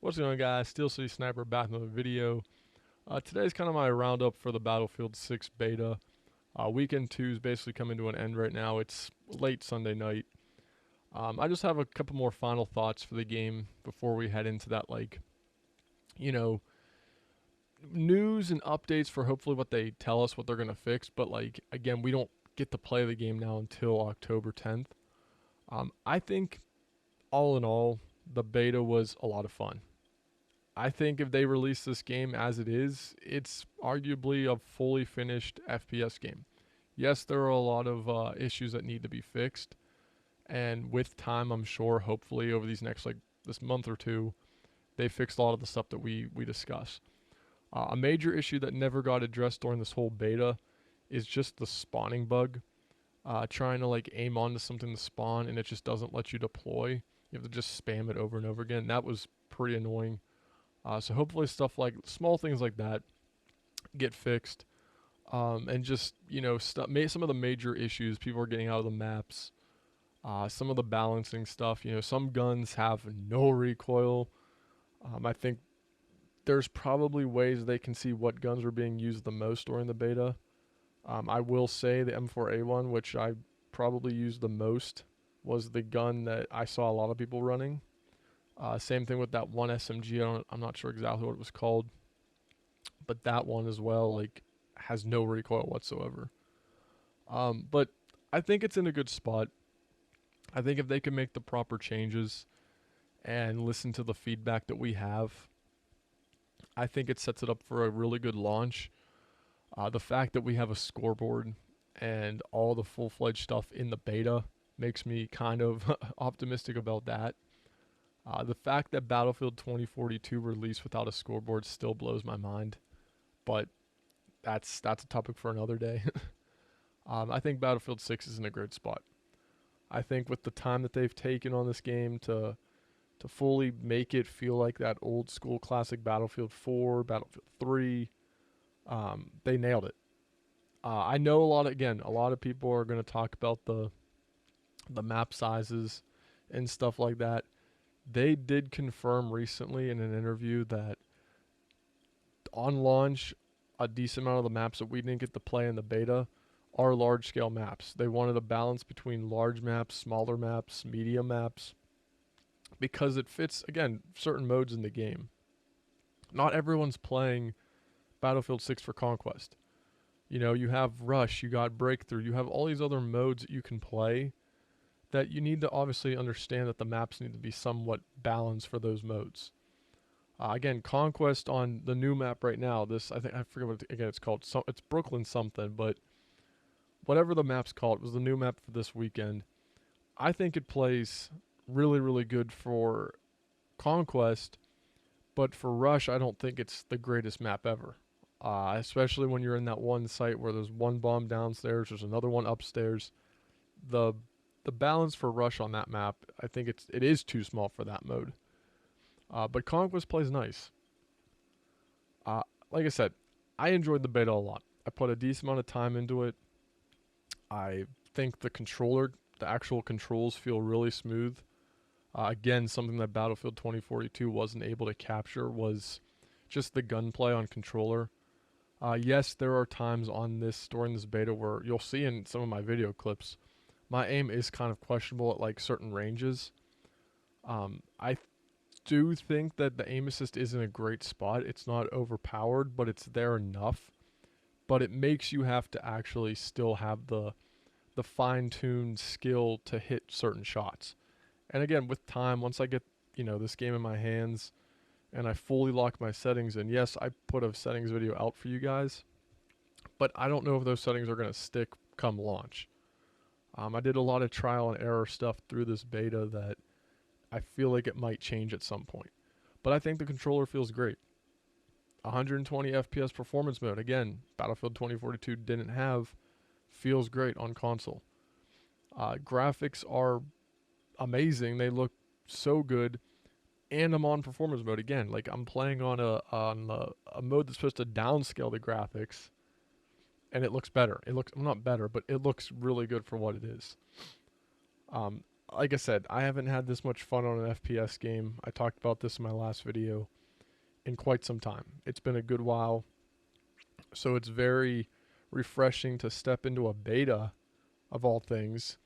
What's going on, guys? Steel City Sniper back with another video. Today's kind of my roundup for the Battlefield 6 beta. Weekend 2 is basically coming to an end right now. It's late Sunday night. I just have a couple more final thoughts for the game before we head into that, you know, news and updates for hopefully what they tell us what they're going to fix. But, again, we don't get to play the game now until October 10th. I think, all in all, the beta was a lot of fun. I think if they release this game as it is, it's arguably a fully finished FPS game. Yes, there are a lot of issues that need to be fixed, and with time, I'm sure, hopefully, over these next this month or two, they fixed a lot of the stuff that we discuss. A major issue that never got addressed during this whole beta is just the spawning bug. Trying to aim onto something to spawn and it just doesn't let you deploy. You have to just spam it over and over again. That was pretty annoying. So hopefully stuff like small things like that get fixed, and just some of the major issues people are getting out of the maps. Some of the balancing stuff. Some guns have no recoil. I think there's probably ways they can see what guns are being used the most during the beta. I will say the M4A1, which I probably used the most, was the gun that I saw a lot of people running. Same thing with that one SMG. I'm not sure exactly what it was called, but that one as well, has no recoil whatsoever. But I think it's in a good spot. I think if they can make the proper changes and listen to the feedback that we have, I think it sets it up for a really good launch. The fact that we have a scoreboard and all the full-fledged stuff in the beta makes me kind of optimistic about that. The fact that Battlefield 2042 released without a scoreboard still blows my mind, but that's a topic for another day. I think Battlefield 6 is in a great spot. I think with the time that they've taken on this game to fully make it feel like that old school classic Battlefield 4, Battlefield 3, they nailed it. I know a lot of people are going to talk about the map sizes and stuff like that. They did confirm recently in an interview that on launch, a decent amount of the maps that we didn't get to play in the beta are large scale maps. They wanted a balance between large maps, smaller maps, medium maps, because it fits, again, certain modes in the game. Not everyone's playing Battlefield 6 for Conquest. You have Rush, you got Breakthrough, you have all these other modes that you can play that you need to obviously understand that the maps need to be somewhat balanced for those modes. Again, Conquest on the new map right now, I forget what it's called. It's Brooklyn something, but whatever the map's called, it was the new map for this weekend. I think it plays really, really good for Conquest, but for Rush, I don't think it's the greatest map ever. Especially when you're in that one site where there's one bomb downstairs, there's another one upstairs. The the balance for Rush on that map, I think it is too small for that mode. But Conquest plays nice. Like I said, I enjoyed the beta a lot. I put a decent amount of time into it. I think the actual controls feel really smooth. Again, something that Battlefield 2042 wasn't able to capture was just the gunplay on controller. Yes, there are times during this beta where you'll see in some of my video clips, my aim is kind of questionable at certain ranges. I do think that the aim assist is in a great spot. It's not overpowered, but it's there enough. But it makes you have to actually still have the fine-tuned skill to hit certain shots. And again, with time, once I get this game in my hands and I fully lock my settings in, yes, I put a settings video out for you guys, but I don't know if those settings are going to stick come launch. I did a lot of trial and error stuff through this beta that I feel like it might change at some point. But I think the controller feels great. 120 FPS performance mode, again, Battlefield 2042 didn't have, feels great on console. Graphics are amazing. They look so good. And I'm on performance mode again. I'm playing on a mode that's supposed to downscale the graphics, and it looks better. It looks not better, but it looks really good for what it is. like I said, I haven't had this much fun on an FPS game. I talked about this in my last video in quite some time. It's been a good while. So it's very refreshing to step into a beta of all things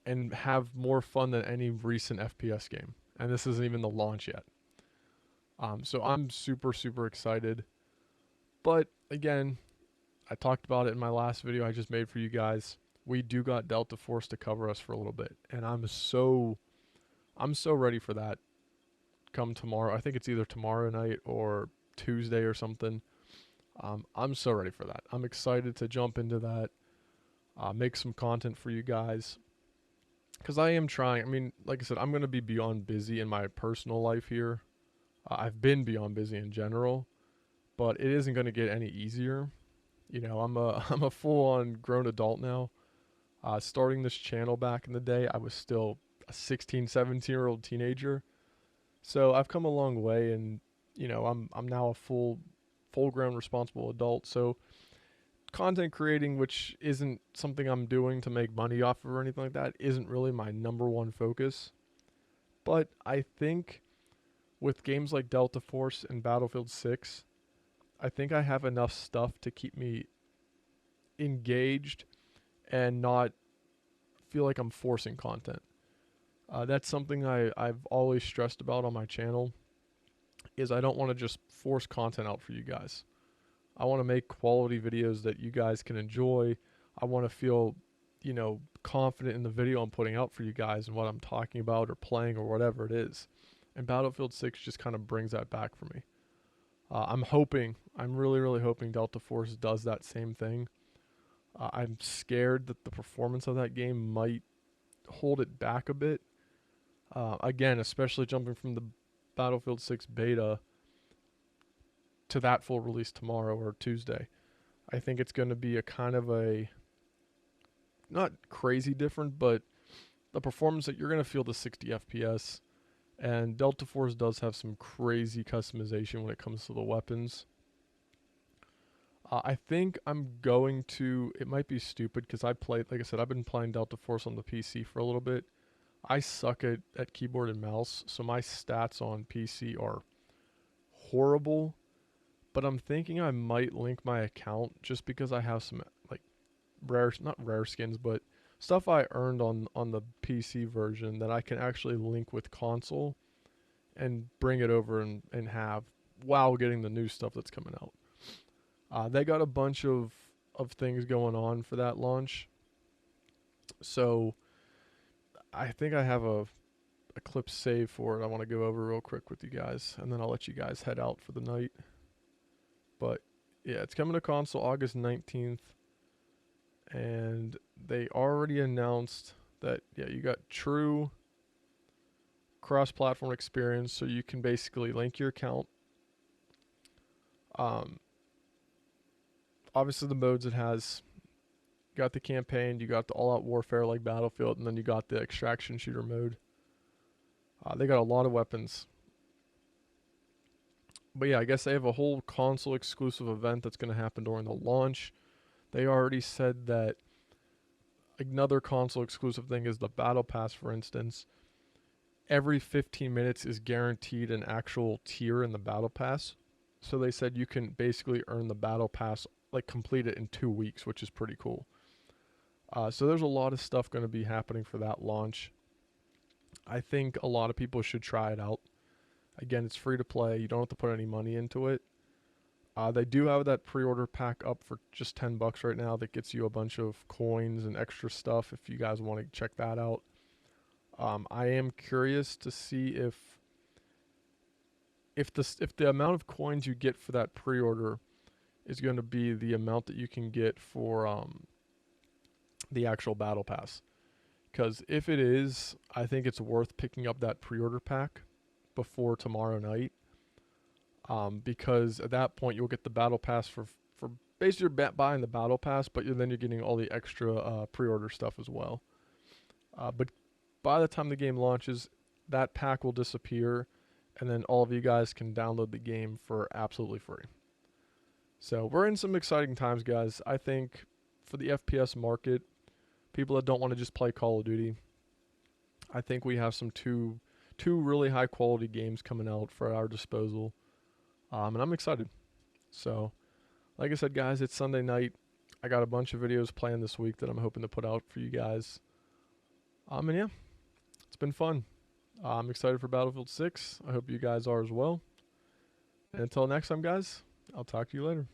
and have more fun than any recent FPS game. And this isn't even the launch yet. So I'm super, super excited. But again, I talked about it in my last video I just made for you guys. We do got Delta Force to cover us for a little bit, and I'm so ready for that come tomorrow. I think it's either tomorrow night or Tuesday or something. I'm so ready for that. I'm excited to jump into that, make some content for you guys. Because I am trying. I mean, like I said, I'm going to be beyond busy in my personal life here. I've been beyond busy in general, but it isn't going to get any easier. You know, I'm a full-on grown adult now. Starting this channel back in the day, I was still a 16, 17-year-old teenager. So I've come a long way, and you know, I'm now a full-grown responsible adult. So content creating, which isn't something I'm doing to make money off of or anything like that, isn't really my number one focus. But I think with games like Delta Force and Battlefield 6, I think I have enough stuff to keep me engaged and not feel like I'm forcing content. That's something I've always stressed about on my channel, is I don't want to just force content out for you guys. I want to make quality videos that you guys can enjoy. I want to feel, you know, confident in the video I'm putting out for you guys and what I'm talking about or playing or whatever it is. And Battlefield 6 just kind of brings that back for me. I'm really, really hoping Delta Force does that same thing. I'm scared that the performance of that game might hold it back a bit. Again, especially jumping from the Battlefield 6 beta to that full release tomorrow or Tuesday. I think it's going to be a kind of a, not crazy different, but the performance that you're going to feel the 60 FPS. And Delta Force does have some crazy customization when it comes to the weapons. I think I'm going to, it might be stupid because like I said, I've been playing Delta Force on the PC for a little bit. I suck at keyboard and mouse, so my stats on PC are horrible. But I'm thinking I might link my account just because I have some, like, not rare skins, but stuff I earned on the PC version that I can actually link with console and bring it over and have while getting the new stuff that's coming out. They got a bunch of things going on for that launch. So I think I have a clip saved for it I want to go over real quick with you guys, and then I'll let you guys head out for the night. But yeah, it's coming to console August 19th. And they already announced that, yeah, you got true cross-platform experience, so you can basically link your account. Obviously the modes it has, you got the campaign, you got the all-out warfare like Battlefield, and then you got the extraction shooter mode. They got a lot of weapons. But yeah, I guess they have a whole console exclusive event that's going to happen during the launch. They already said that another console exclusive thing is the Battle Pass, for instance. Every 15 minutes is guaranteed an actual tier in the Battle Pass. So they said you can basically earn the Battle Pass, like complete it in 2 weeks, which is pretty cool. So there's a lot of stuff going to be happening for that launch. I think a lot of people should try it out. Again, it's free to play. You don't have to put any money into it. They do have that pre-order pack up for just $10 right now that gets you a bunch of coins and extra stuff if you guys want to check that out. I am curious to see if the amount of coins you get for that pre-order is going to be the amount that you can get for the actual battle pass. Because if it is, I think it's worth picking up that pre-order pack before tomorrow night. Because at that point you'll get the battle pass for basically you're buying the battle pass, but then you're getting all the extra pre-order stuff as well. But by the time the game launches, that pack will disappear, and then all of you guys can download the game for absolutely free. So we're in some exciting times, guys. I think for the FPS market, people that don't want to just play Call of Duty, I think we have two really high quality games coming out for our disposal, and I'm excited. So, like I said, guys, it's Sunday night. I got a bunch of videos planned this week that I'm hoping to put out for you guys. And yeah, it's been fun. I'm excited for Battlefield 6. I hope you guys are as well. And until next time, guys, I'll talk to you later.